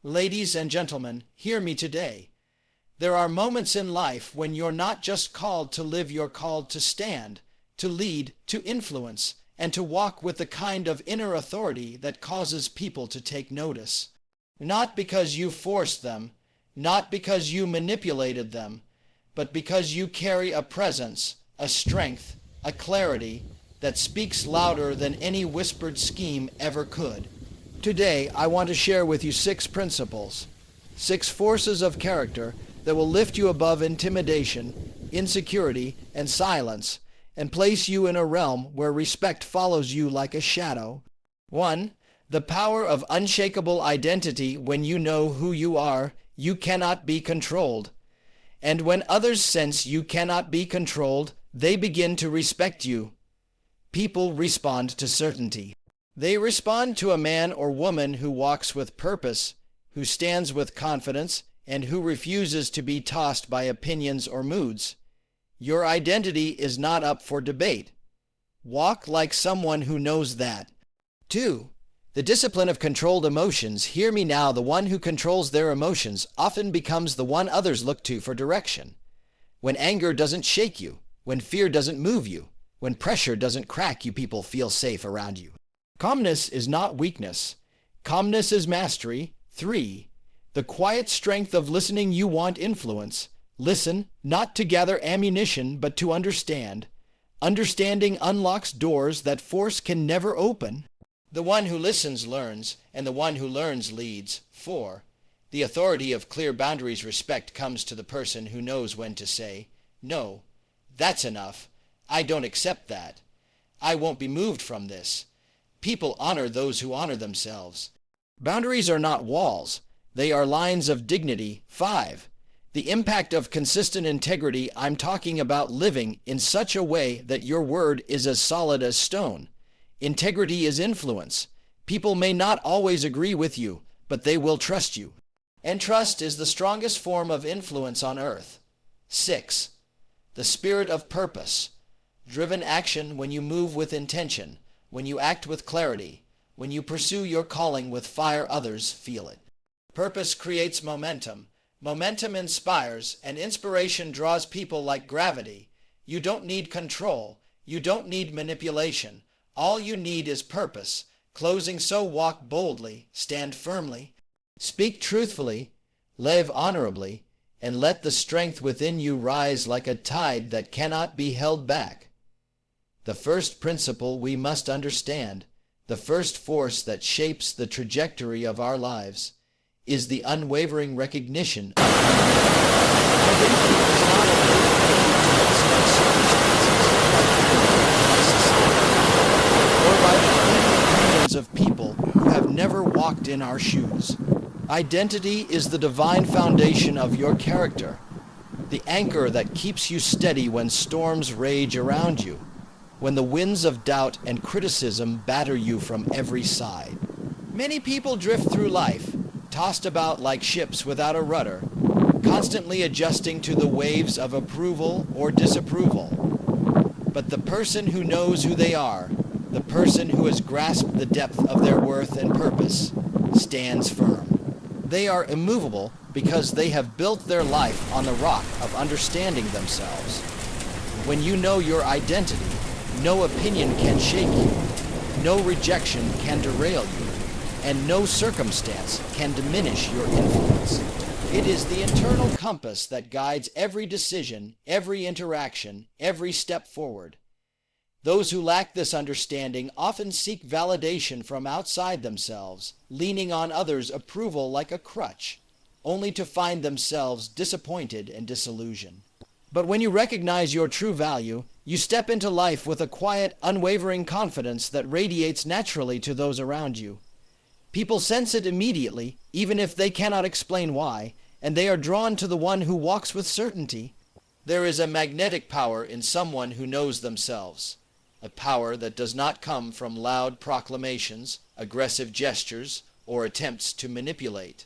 Ladies and gentlemen, hear me today. There are moments in life when you're not just called to live, you're called to stand, to lead, to influence, and to walk with the kind of inner authority that causes people to take notice. Not because you forced them, not because you manipulated them, but because you carry a presence, a strength, a clarity that speaks louder than any whispered scheme ever could. Today, I want to share with you 6 principles, 6 forces of character that will lift you above intimidation, insecurity, and silence, and place you in a realm where respect follows you like a shadow. 1. The power of unshakable identity. When you know who you are, you cannot be controlled. And when others sense you cannot be controlled, they begin to respect you. People respond to certainty. They respond to a man or woman who walks with purpose, who stands with confidence, and who refuses to be tossed by opinions or moods. Your identity is not up for debate. Walk like someone who knows that. 2. The discipline of controlled emotions. Hear me now. The one who controls their emotions often becomes the one others look to for direction. When anger doesn't shake you, when fear doesn't move you, when pressure doesn't crack you, people feel safe around you. Calmness is not weakness. Calmness is mastery. 3. The quiet strength of listening. You want influence. Listen, not to gather ammunition, but to understand. Understanding unlocks doors that force can never open. The one who listens learns, and the one who learns leads. 4. The authority of clear boundaries. Respect comes to the person who knows when to say, "No, that's enough. I don't accept that. I won't be moved from this." People honor those who honor themselves. Boundaries are not walls. They are lines of dignity. 5. The impact of consistent integrity. I'm talking about living in such a way that your word is as solid as stone. Integrity is influence. People may not always agree with you, but they will trust you. And trust is the strongest form of influence on earth. 6. The spirit of purpose. Driven action. When you move with intention, when you act with clarity, when you pursue your calling with fire, others feel it. Purpose creates momentum. Momentum inspires, and inspiration draws people like gravity. You don't need control. You don't need manipulation. All you need is purpose. Closing. So walk boldly, stand firmly, speak truthfully, live honorably, and let the strength within you rise like a tide that cannot be held back. The first principle we must understand, the first force that shapes the trajectory of our lives, is the unwavering recognition of identity is not or by the fleeting opinions of people who have never walked in our shoes. Identity is the divine foundation of your character, the anchor that keeps you steady when storms rage around you, when the winds of doubt and criticism batter you from every side. Many people drift through life, tossed about like ships without a rudder, constantly adjusting to the waves of approval or disapproval. But the person who knows who they are, the person who has grasped the depth of their worth and purpose, stands firm. They are immovable because they have built their life on the rock of understanding themselves. When you know your identity, no opinion can shake you, no rejection can derail you, and no circumstance can diminish your influence. It is the internal compass that guides every decision, every interaction, every step forward. Those who lack this understanding often seek validation from outside themselves, leaning on others' approval like a crutch, only to find themselves disappointed and disillusioned. But when you recognize your true value, you step into life with a quiet, unwavering confidence that radiates naturally to those around you. People sense it immediately, even if they cannot explain why, and they are drawn to the one who walks with certainty. There is a magnetic power in someone who knows themselves, a power that does not come from loud proclamations, aggressive gestures, or attempts to manipulate.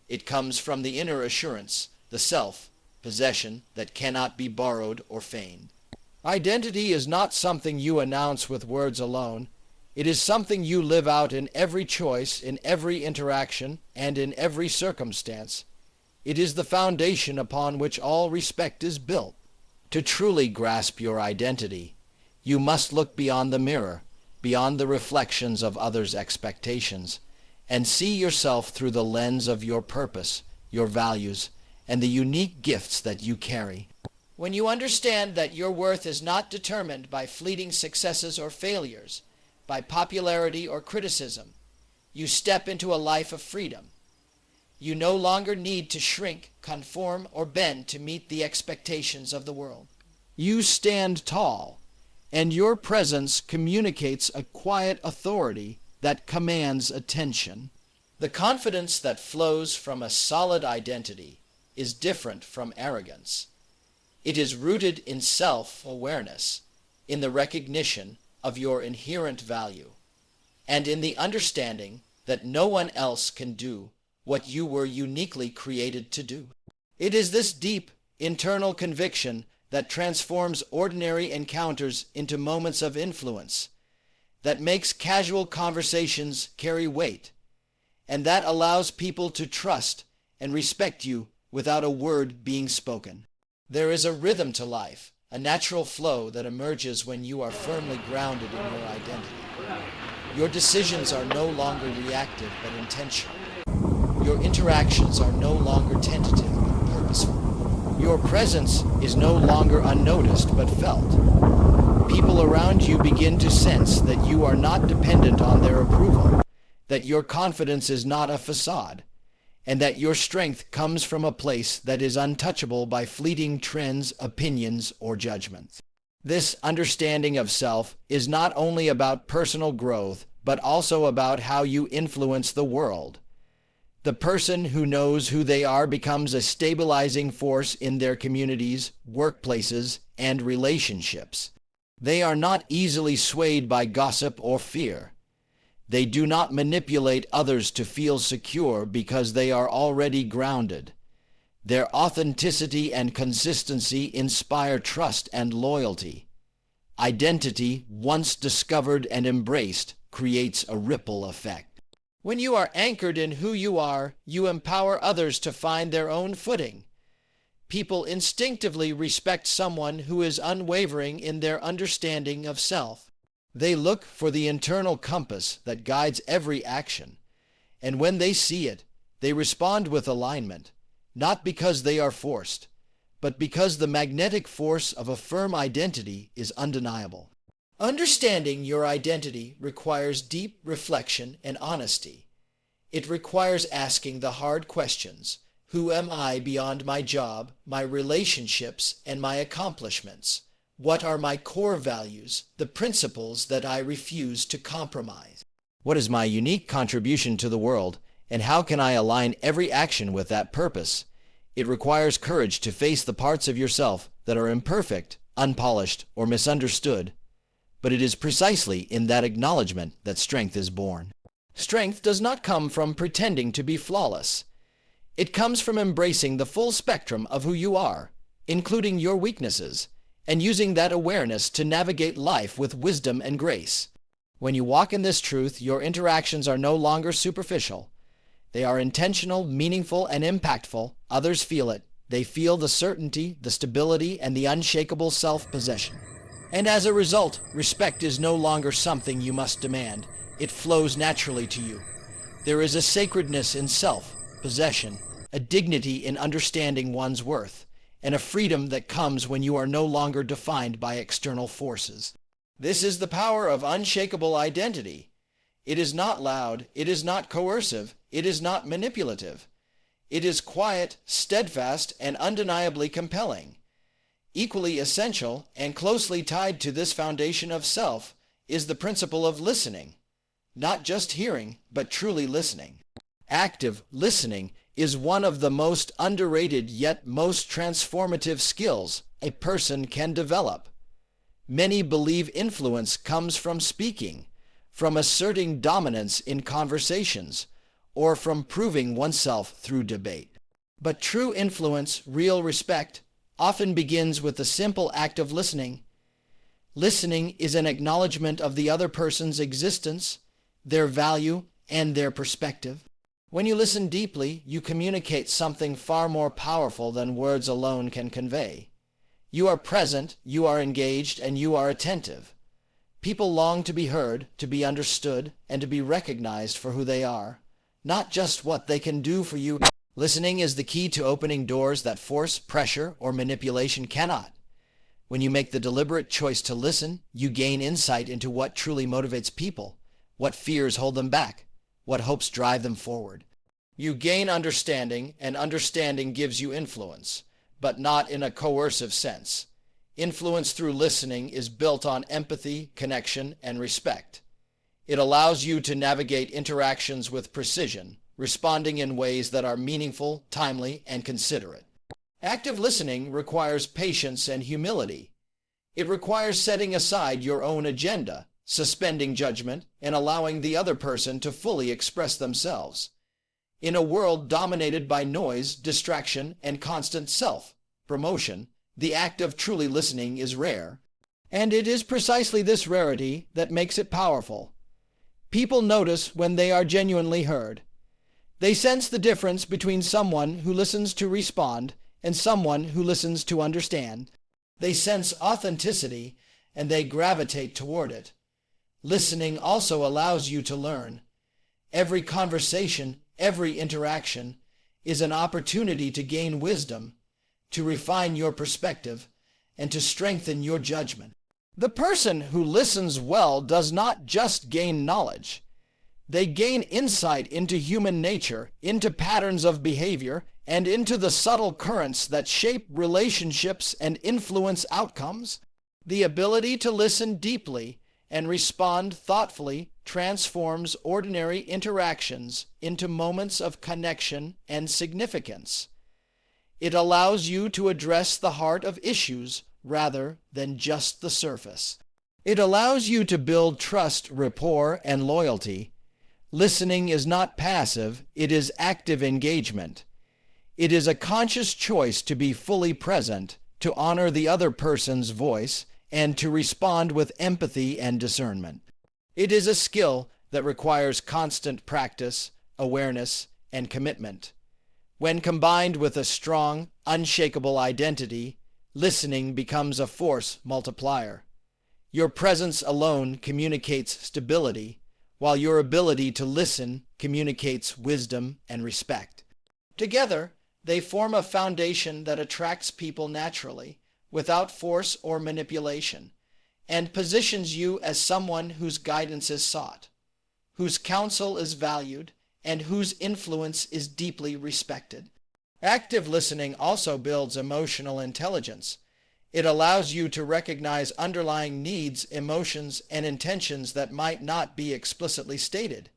It comes from the inner assurance, the self-possession that cannot be borrowed or feigned. Identity is not something you announce with words alone. It is something you live out in every choice, in every interaction, and in every circumstance. It is the foundation upon which all respect is built. To truly grasp your identity, you must look beyond the mirror, beyond the reflections of others' expectations, and see yourself through the lens of your purpose, your values, and the unique gifts that you carry. When you understand that your worth is not determined by fleeting successes or failures, by popularity or criticism, you step into a life of freedom. You no longer need to shrink, conform, or bend to meet the expectations of the world. You stand tall, and your presence communicates a quiet authority that commands attention. The confidence that flows from a solid identity is different from arrogance. It is rooted in self-awareness, in the recognition of your inherent value, and in the understanding that no one else can do what you were uniquely created to do. It is this deep internal conviction that transforms ordinary encounters into moments of influence, that makes casual conversations carry weight, and that allows people to trust and respect you without a word being spoken. There is a rhythm to life, a natural flow that emerges when you are firmly grounded in your identity. Your decisions are no longer reactive but intentional. Your interactions are no longer tentative but purposeful. Your presence is no longer unnoticed but felt. People around you begin to sense that you are not dependent on their approval, that your confidence is not a facade, and that your strength comes from a place that is untouchable by fleeting trends, opinions, or judgments. This understanding of self is not only about personal growth, but also about how you influence the world. The person who knows who they are becomes a stabilizing force in their communities, workplaces, and relationships. They are not easily swayed by gossip or fear. They do not manipulate others to feel secure because they are already grounded. Their authenticity and consistency inspire trust and loyalty. Identity, once discovered and embraced, creates a ripple effect. When you are anchored in who you are, you empower others to find their own footing. People instinctively respect someone who is unwavering in their understanding of self. They look for the internal compass that guides every action, and when they see it, they respond with alignment, not because they are forced, but because the magnetic force of a firm identity is undeniable. Understanding your identity requires deep reflection and honesty. It requires asking the hard questions. Who am I beyond my job, my relationships, and my accomplishments? What are my core values, the principles that I refuse to compromise? What is my unique contribution to the world, and how can I align every action with that purpose? It requires courage to face the parts of yourself that are imperfect, unpolished, or misunderstood. But it is precisely in that acknowledgement that strength is born. Strength does not come from pretending to be flawless. It comes from embracing the full spectrum of who you are, including your weaknesses, and using that awareness to navigate life with wisdom and grace. When you walk in this truth, your interactions are no longer superficial. They are intentional, meaningful, and impactful. Others feel it. They feel the certainty, the stability, and the unshakable self-possession. And as a result, respect is no longer something you must demand. It flows naturally to you. There is a sacredness in self-possession, a dignity in understanding one's worth, and a freedom that comes when you are no longer defined by external forces. This is the power of unshakable identity. It is not loud, it is not coercive, it is not manipulative. It is quiet, steadfast, and undeniably compelling. Equally essential and closely tied to this foundation of self is the principle of listening. Not just hearing, but truly listening. Active listening is one of the most underrated yet most transformative skills a person can develop. Many believe influence comes from speaking, from asserting dominance in conversations, or from proving oneself through debate. But true influence, real respect, often begins with the simple act of listening. Listening is an acknowledgement of the other person's existence, their value, and their perspective. When you listen deeply, you communicate something far more powerful than words alone can convey. You are present, you are engaged, and you are attentive. People long to be heard, to be understood, and to be recognized for who they are, not just what they can do for you. Listening is the key to opening doors that force, pressure, or manipulation cannot. When you make the deliberate choice to listen, you gain insight into what truly motivates people, what fears hold them back, what hopes drive them forward. You gain understanding, and understanding gives you influence, but not in a coercive sense. Influence through listening is built on empathy, connection, and respect. It allows you to navigate interactions with precision, responding in ways that are meaningful, timely, and considerate. Active listening requires patience and humility. It requires setting aside your own agenda, suspending judgment, and allowing the other person to fully express themselves. In a world dominated by noise, distraction, and constant self-promotion, the act of truly listening is rare, and it is precisely this rarity that makes it powerful. People notice when they are genuinely heard. They sense the difference between someone who listens to respond and someone who listens to understand. They sense authenticity, and they gravitate toward it. Listening also allows you to learn. Every conversation, every interaction is an opportunity to gain wisdom, to refine your perspective, and to strengthen your judgment. The person who listens well does not just gain knowledge. They gain insight into human nature, into patterns of behavior, and into the subtle currents that shape relationships and influence outcomes. The ability to listen deeply and respond thoughtfully transforms ordinary interactions into moments of connection and significance. It allows you to address the heart of issues rather than just the surface. It allows you to build trust, rapport, and loyalty. Listening is not passive, it is active engagement. It is a conscious choice to be fully present, to honor the other person's voice, and to respond with empathy and discernment. It is a skill that requires constant practice, awareness, and commitment. When combined with a strong, unshakable identity, listening becomes a force multiplier. Your presence alone communicates stability, while your ability to listen communicates wisdom and respect. Together, they form a foundation that attracts people naturally, without force or manipulation, and positions you as someone whose guidance is sought, whose counsel is valued, and whose influence is deeply respected. Active listening also builds emotional intelligence. It allows you to recognize underlying needs, emotions, and intentions that might not be explicitly stated.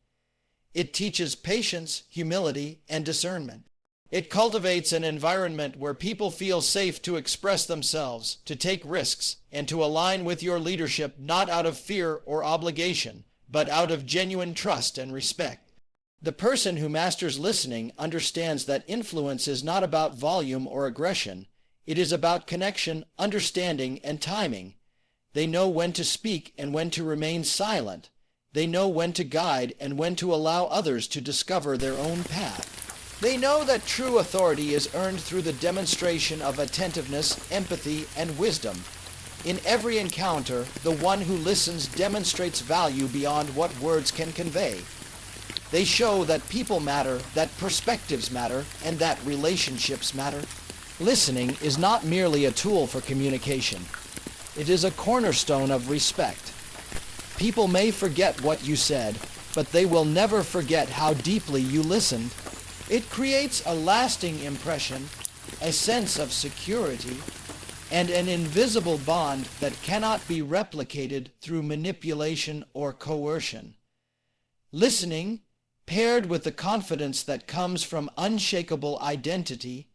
It teaches patience, humility, and discernment. It cultivates an environment where people feel safe to express themselves, to take risks, and to align with your leadership not out of fear or obligation, but out of genuine trust and respect. The person who masters listening understands that influence is not about volume or aggression. It is about connection, understanding, and timing. They know when to speak and when to remain silent. They know when to guide and when to allow others to discover their own path. They know that true authority is earned through the demonstration of attentiveness, empathy, and wisdom. In every encounter, the one who listens demonstrates value beyond what words can convey. They show that people matter, that perspectives matter, and that relationships matter. Listening is not merely a tool for communication. It is a cornerstone of respect. People may forget what you said, but they will never forget how deeply you listened. It creates a lasting impression, a sense of security, and an invisible bond that cannot be replicated through manipulation or coercion. Listening, paired with the confidence that comes from unshakable identity,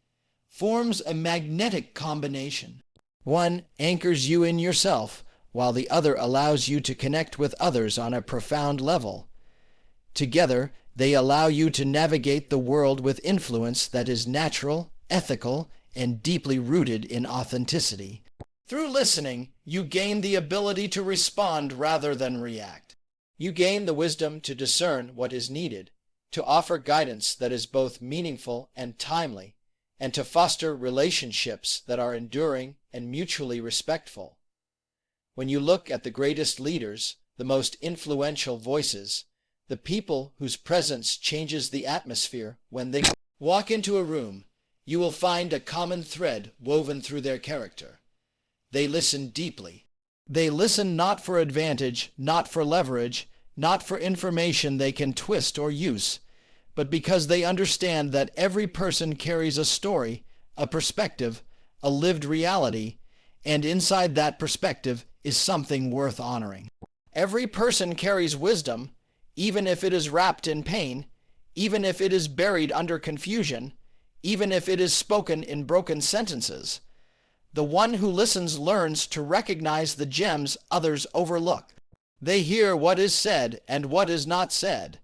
forms a magnetic combination. One anchors you in yourself, while the other allows you to connect with others on a profound level. Together, they allow you to navigate the world with influence that is natural, ethical, and deeply rooted in authenticity. Through listening, you gain the ability to respond rather than react. You gain the wisdom to discern what is needed, to offer guidance that is both meaningful and timely, and to foster relationships that are enduring and mutually respectful. When you look at the greatest leaders, the most influential voices, the people whose presence changes the atmosphere when they walk into a room, you will find a common thread woven through their character. They listen deeply. They listen not for advantage, not for leverage, not for information they can twist or use, but because they understand that every person carries a story, a perspective, a lived reality, and inside that perspective is something worth honoring. Every person carries wisdom, even if it is wrapped in pain, even if it is buried under confusion, even if it is spoken in broken sentences. The one who listens learns to recognize the gems others overlook. They hear what is said and what is not said.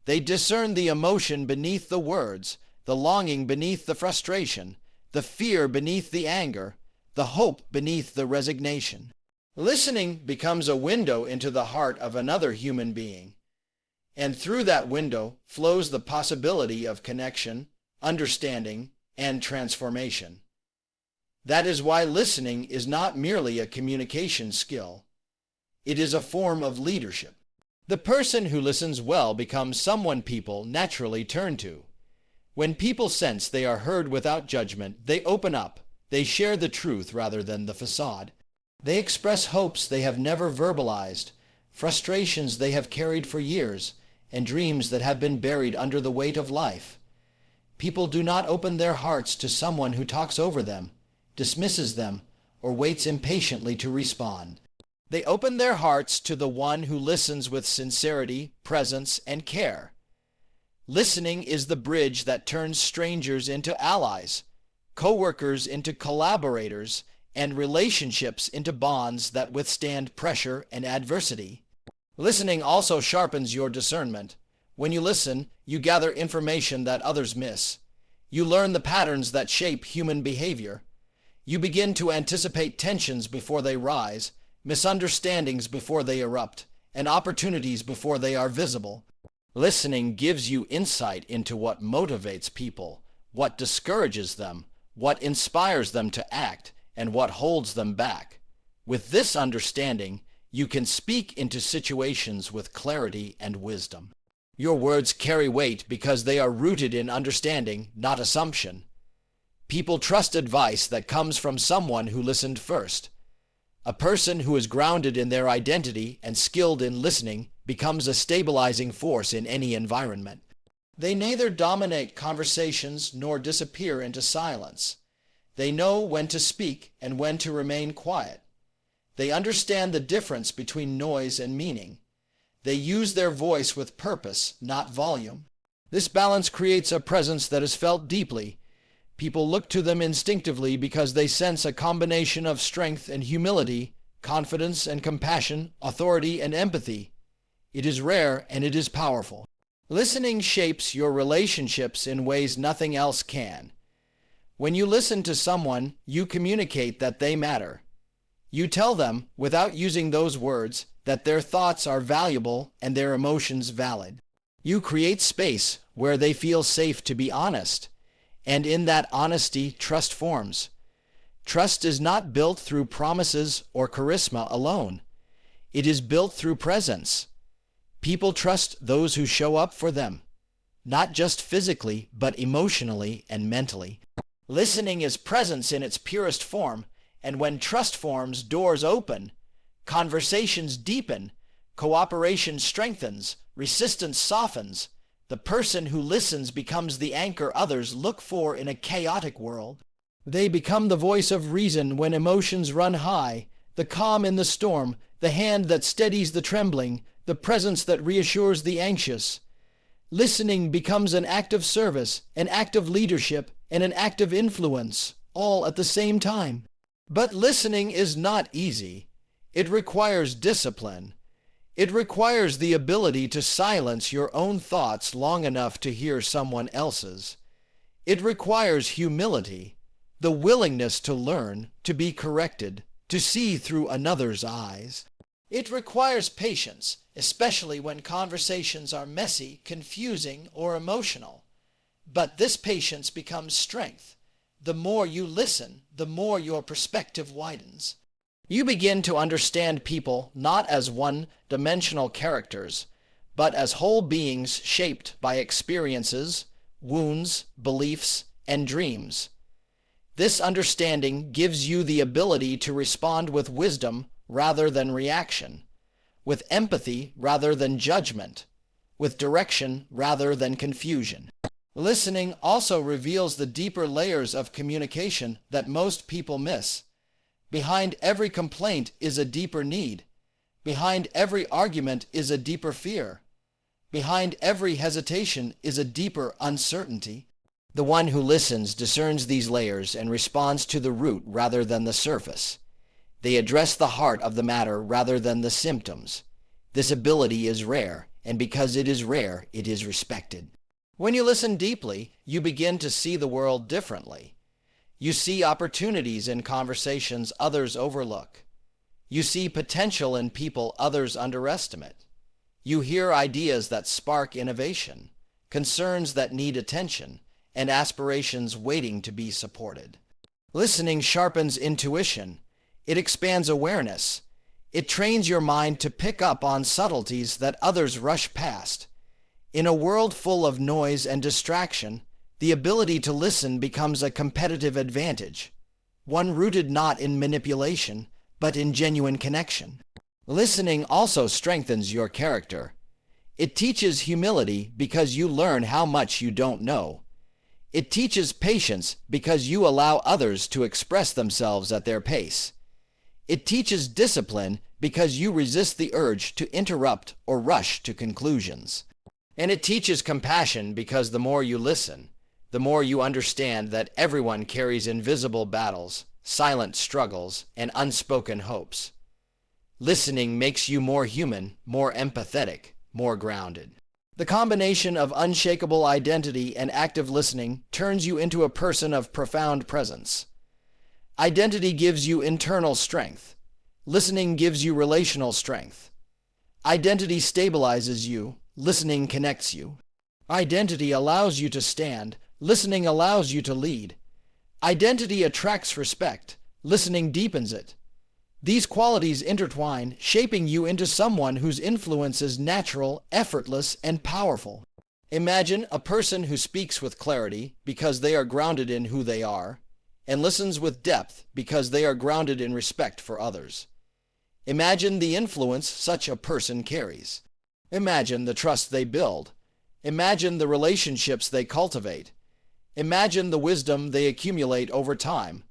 They discern the emotion beneath the words, the longing beneath the frustration, the fear beneath the anger, the hope beneath the resignation. Listening becomes a window into the heart of another human being, and through that window flows the possibility of connection, understanding, and transformation. That is why listening is not merely a communication skill. It is a form of leadership. The person who listens well becomes someone people naturally turn to. When people sense they are heard without judgment, they open up. They share the truth rather than the facade. They express hopes they have never verbalized, frustrations they have carried for years, and dreams that have been buried under the weight of life. People do not open their hearts to someone who talks over them, dismisses them, or waits impatiently to respond. They open their hearts to the one who listens with sincerity, presence, and care. Listening is the bridge that turns strangers into allies, co-workers into collaborators, and relationships into bonds that withstand pressure and adversity. Listening also sharpens your discernment. When you listen, you gather information that others miss. You learn the patterns that shape human behavior. You begin to anticipate tensions before they rise, misunderstandings before they erupt, and opportunities before they are visible. Listening gives you insight into what motivates people, what discourages them, what inspires them to act, and what holds them back. With this understanding, you can speak into situations with clarity and wisdom. Your words carry weight because they are rooted in understanding, not assumption. People trust advice that comes from someone who listened first. A person who is grounded in their identity and skilled in listening becomes a stabilizing force in any environment. They neither dominate conversations nor disappear into silence. They know when to speak and when to remain quiet. They understand the difference between noise and meaning. They use their voice with purpose, not volume. This balance creates a presence that is felt deeply. People look to them instinctively because they sense a combination of strength and humility, confidence and compassion, authority and empathy. It is rare and it is powerful. Listening shapes your relationships in ways nothing else can. When you listen to someone, you communicate that they matter. You tell them, without using those words, that their thoughts are valuable and their emotions valid. You create space where they feel safe to be honest. And in that honesty, trust forms. Trust is not built through promises or charisma alone. It is built through presence. People trust those who show up for them, not just physically, but emotionally and mentally. Listening is presence in its purest form, and when trust forms, doors open, conversations deepen, cooperation strengthens, resistance softens. The person who listens becomes the anchor others look for in a chaotic world. They become the voice of reason when emotions run high, the calm in the storm, the hand that steadies the trembling, the presence that reassures the anxious. Listening becomes an act of service, an act of leadership, and an act of influence, all at the same time. But listening is not easy. It requires discipline. It requires the ability to silence your own thoughts long enough to hear someone else's. It requires humility, the willingness to learn, to be corrected, to see through another's eyes. It requires patience, especially when conversations are messy, confusing, or emotional. But this patience becomes strength. The more you listen, the more your perspective widens. You begin to understand people not as one-dimensional characters, but as whole beings shaped by experiences, wounds, beliefs, and dreams. This understanding gives you the ability to respond with wisdom rather than reaction, with empathy rather than judgment, with direction rather than confusion. Listening also reveals the deeper layers of communication that most people miss. Behind every complaint is a deeper need. Behind every argument is a deeper fear. Behind every hesitation is a deeper uncertainty. The one who listens discerns these layers and responds to the root rather than the surface. They address the heart of the matter rather than the symptoms. This ability is rare, and because it is rare, it is respected. When you listen deeply, you begin to see the world differently. You see opportunities in conversations others overlook. You see potential in people others underestimate. You hear ideas that spark innovation, concerns that need attention, and aspirations waiting to be supported. Listening sharpens intuition. It expands awareness. It trains your mind to pick up on subtleties that others rush past. In a world full of noise and distraction, the ability to listen becomes a competitive advantage, one rooted not in manipulation, but in genuine connection. Listening also strengthens your character. It teaches humility because you learn how much you don't know. It teaches patience because you allow others to express themselves at their pace. It teaches discipline because you resist the urge to interrupt or rush to conclusions. And it teaches compassion because the more you listen, the more you understand that everyone carries invisible battles, silent struggles, and unspoken hopes. Listening makes you more human, more empathetic, more grounded. The combination of unshakable identity and active listening turns you into a person of profound presence. Identity gives you internal strength. Listening gives you relational strength. Identity stabilizes you. Listening connects you. Identity allows you to stand. Listening allows you to lead. Identity attracts respect. Listening deepens it. These qualities intertwine, shaping you into someone whose influence is natural, effortless, and powerful. Imagine a person who speaks with clarity because they are grounded in who they are, and listens with depth because they are grounded in respect for others. Imagine the influence such a person carries. Imagine the trust they build. Imagine the relationships they cultivate. Imagine the wisdom they accumulate over time.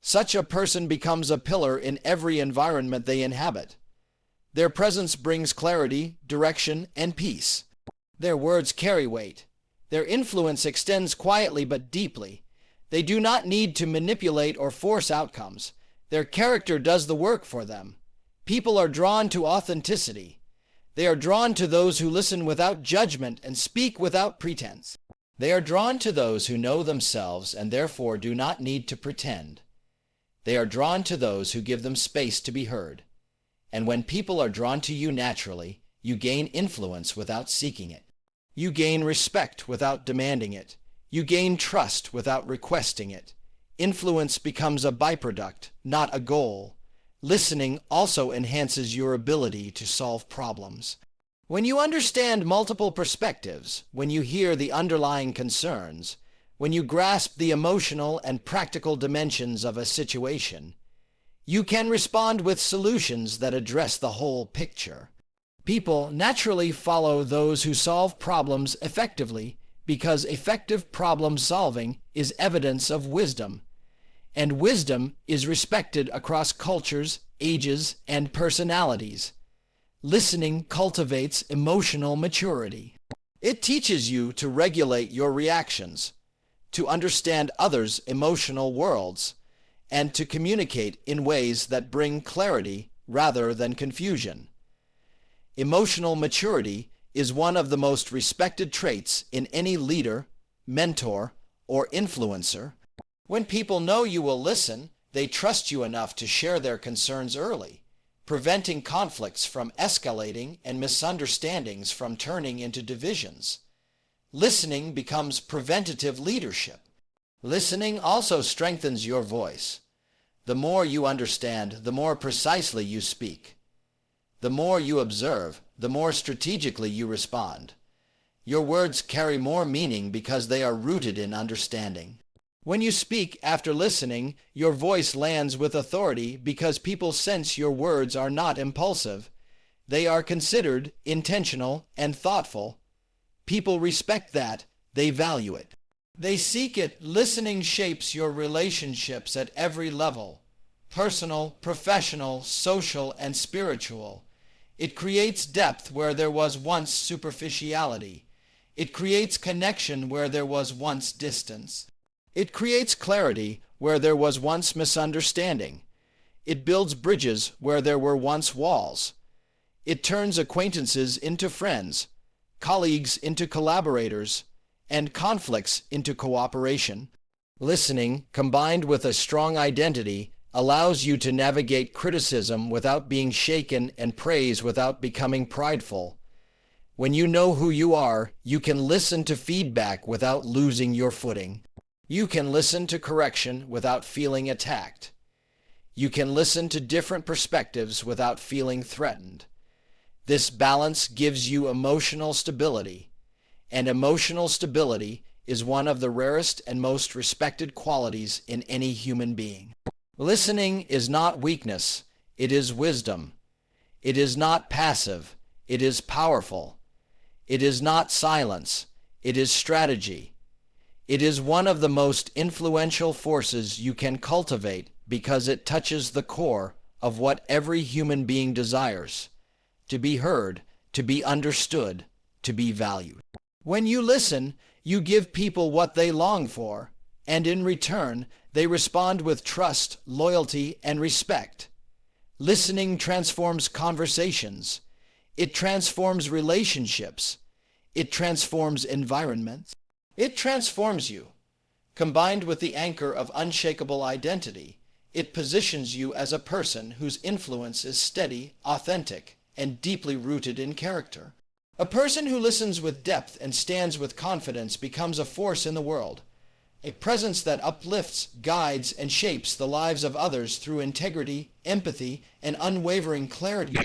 Such a person becomes a pillar in every environment they inhabit. Their presence brings clarity, direction, and peace. Their words carry weight. Their influence extends quietly but deeply. They do not need to manipulate or force outcomes. Their character does the work for them. People are drawn to authenticity. They are drawn to those who listen without judgment and speak without pretense. They are drawn to those who know themselves and therefore do not need to pretend. They are drawn to those who give them space to be heard. And when people are drawn to you naturally, you gain influence without seeking it. You gain respect without demanding it. You gain trust without requesting it. Influence becomes a byproduct, not a goal. Listening also enhances your ability to solve problems. When you understand multiple perspectives, when you hear the underlying concerns, when you grasp the emotional and practical dimensions of a situation, you can respond with solutions that address the whole picture. People naturally follow those who solve problems effectively because effective problem solving is evidence of wisdom, and wisdom is respected across cultures, ages, and personalities. Listening cultivates emotional maturity. It teaches you to regulate your reactions, to understand others' emotional worlds, and to communicate in ways that bring clarity rather than confusion. Emotional maturity is one of the most respected traits in any leader, mentor, or influencer. When people know you will listen, They trust you enough to share their concerns early, preventing conflicts from escalating and misunderstandings from turning into divisions. Listening becomes preventative leadership. Listening also strengthens your voice. The more you understand, the more precisely you speak. The more you observe, the more strategically you respond. Your words carry more meaning because they are rooted in understanding. When you speak after listening, your voice lands with authority because people sense your words are not impulsive. They are considered, intentional, and thoughtful. People respect that. They value it. They seek it. Listening shapes your relationships at every level: personal, professional, social, and spiritual. It creates depth where there was once superficiality. It creates connection where there was once distance. It creates clarity where there was once misunderstanding. It builds bridges where there were once walls. It turns acquaintances into friends, colleagues into collaborators, and conflicts into cooperation. Listening, combined with a strong identity, allows you to navigate criticism without being shaken and praise without becoming prideful. When you know who you are, you can listen to feedback without losing your footing. You can listen to correction without feeling attacked. You can listen to different perspectives without feeling threatened. This balance gives you emotional stability, and emotional stability is one of the rarest and most respected qualities in any human being. Listening is not weakness, it is wisdom. It is not passive, it is powerful. It is not silence, it is strategy. It is one of the most influential forces you can cultivate because it touches the core of what every human being desires: to be heard, to be understood, to be valued. When you listen, you give people what they long for, and in return, they respond with trust, loyalty, and respect. Listening transforms conversations. It transforms relationships. It transforms environments. It transforms you. Combined with the anchor of unshakable identity, it positions you as a person whose influence is steady, authentic, and deeply rooted in character. A person who listens with depth and stands with confidence becomes a force in the world, a presence that uplifts, guides, and shapes the lives of others through integrity, empathy, and unwavering clarity.